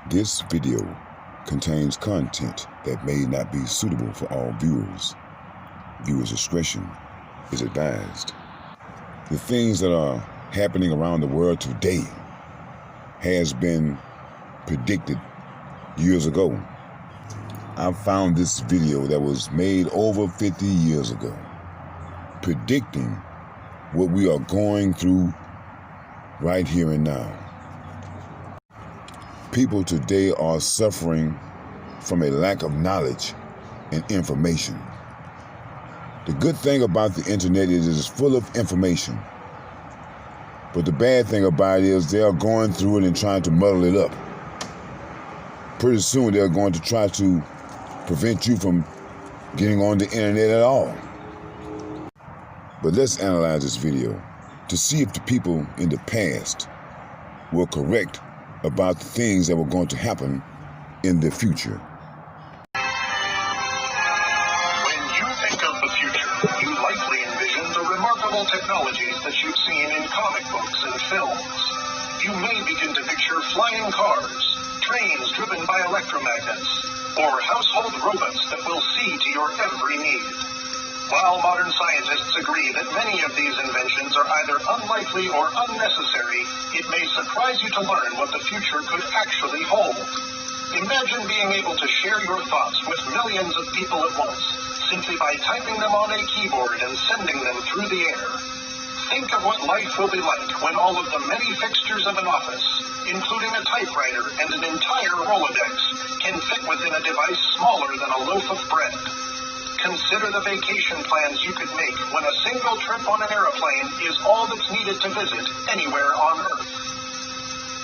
This video contains content that may not be suitable for all viewers. Viewers' discretion is advised. The things that are happening around the world today has been predicted years ago. I found this video that was made over 50 years ago, predicting what we are going through right here and now. People today are suffering from a lack of knowledge and information. The good thing about the internet is it's full of information. But the bad thing about it is they are going through it and trying to muddle it up. Pretty soon they're going to try to prevent you from getting on the internet at all. But let's analyze this video to see if the people in the past were correct about the things that were going to happen in the future. When you think of the future, you likely envision the remarkable technologies that you've seen in comic books and films. You may begin to picture flying cars, trains driven by electromagnets, or household robots that will see to your every need. While modern scientists agree that many of these inventions are either unlikely or unnecessary, it may surprise you to learn what the future could actually hold. Imagine being able to share your thoughts with millions of people at once, simply by typing them on a keyboard and sending them through the air. Think of what life will be like when all of the many fixtures of an office, including a typewriter and an entire Rolodex, can fit within a device smaller than a loaf of bread. Consider the vacation plans you could make when a single trip on an airplane is all that's needed to visit anywhere on Earth.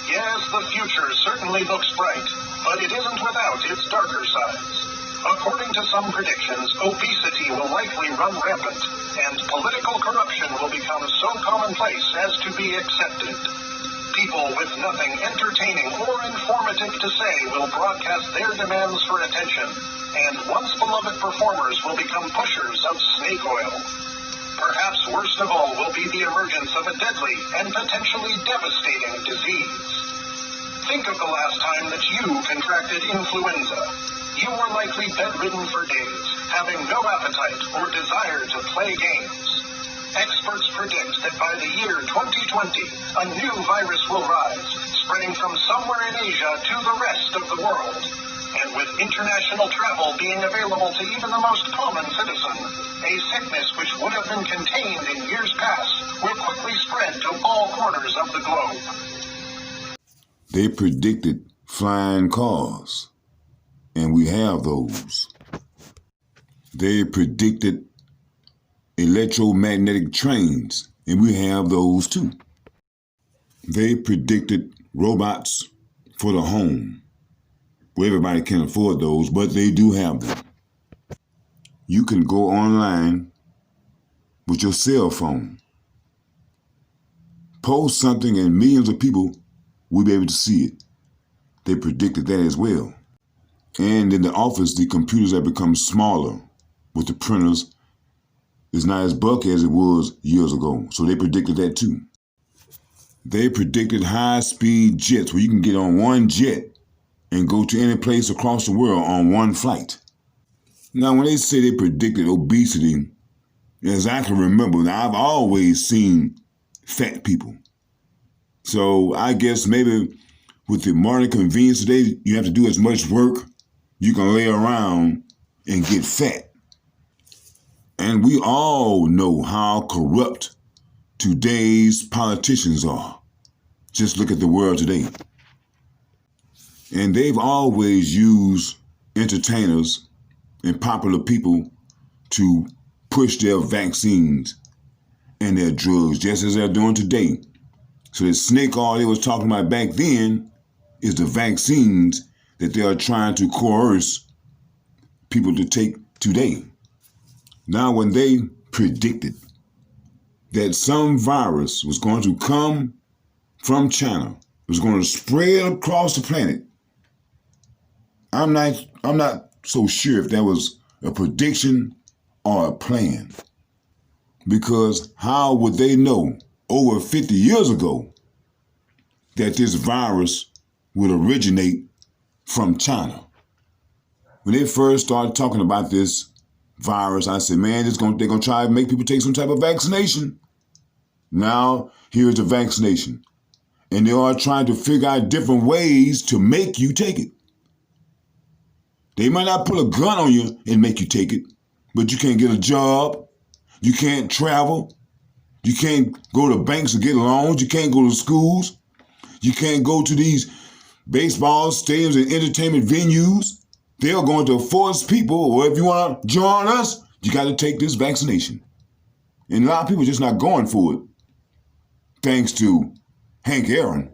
Yes, the future certainly looks bright, but it isn't without its darker sides. According to some predictions, obesity will likely run rampant, and political corruption will become so commonplace as to be accepted. People with nothing entertaining or informative to say will broadcast their demands for attention, and once beloved performers will become pushers of snake oil. Perhaps worst of all will be the emergence of a deadly and potentially devastating disease. Think of the last time that you contracted influenza. You were likely bedridden for days, having no appetite or desire to play games. Experts predict that by the year 2020, a new virus will rise, spreading from somewhere in Asia to the rest of the world. And with international travel being available to even the most common citizen, a sickness which would have been contained in years past will quickly spread to all corners of the globe. They predicted flying cars, and we have those. They predicted electromagnetic trains, and we have those too. They predicted robots for the home. Well, everybody can't afford those, but they do have them. You can go online with your cell phone, post something, and millions of people will be able to see it. They predicted that as well. And in the office, the computers have become smaller with the printers. It's not as bulky as it was years ago. So they predicted that too. They predicted high-speed jets where you can get on one jet and go to any place across the world on one flight. Now, when they say they predicted obesity, as I can remember, now I've always seen fat people. So I guess maybe with the modern convenience today, you have to do as much work, you can lay around and get fat. And we all know how corrupt today's politicians are. Just look at the world today. And they've always used entertainers and popular people to push their vaccines and their drugs, just as they're doing today. So the snake oil they was talking about back then is the vaccines that they are trying to coerce people to take today. Now, when they predicted that some virus was going to come from China, it was going to spread across the planet, I'm not so sure if that was a prediction or a plan. Because how would they know over 50 years ago that this virus would originate from China. When they first started talking about this virus, I said, man, they're going to try to make people take some type of vaccination. Now, here's the vaccination. And they are trying to figure out different ways to make you take it. They might not put a gun on you and make you take it, but you can't get a job. You can't travel. You can't go to banks to get loans. You can't go to schools. You can't go to these baseball stadiums and entertainment venues. They're going to force people, or if you want to join us, you got to take this vaccination. And a lot of people are just not going for it, thanks to Hank Aaron.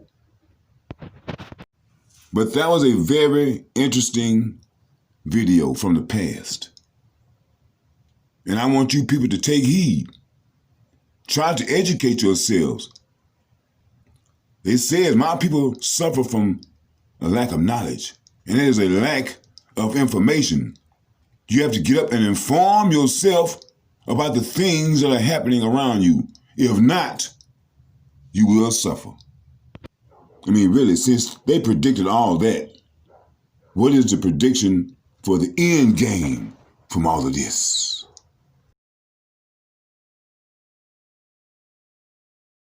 But that was a very interesting video from the past. And I want you people to take heed. Try to educate yourselves. It says my people suffer from a lack of knowledge, and there is a lack of information. You have to get up and inform yourself about the things that are happening around you. If not, you will suffer. I mean, really, since they predicted all that, what is the prediction for the end game from all of this?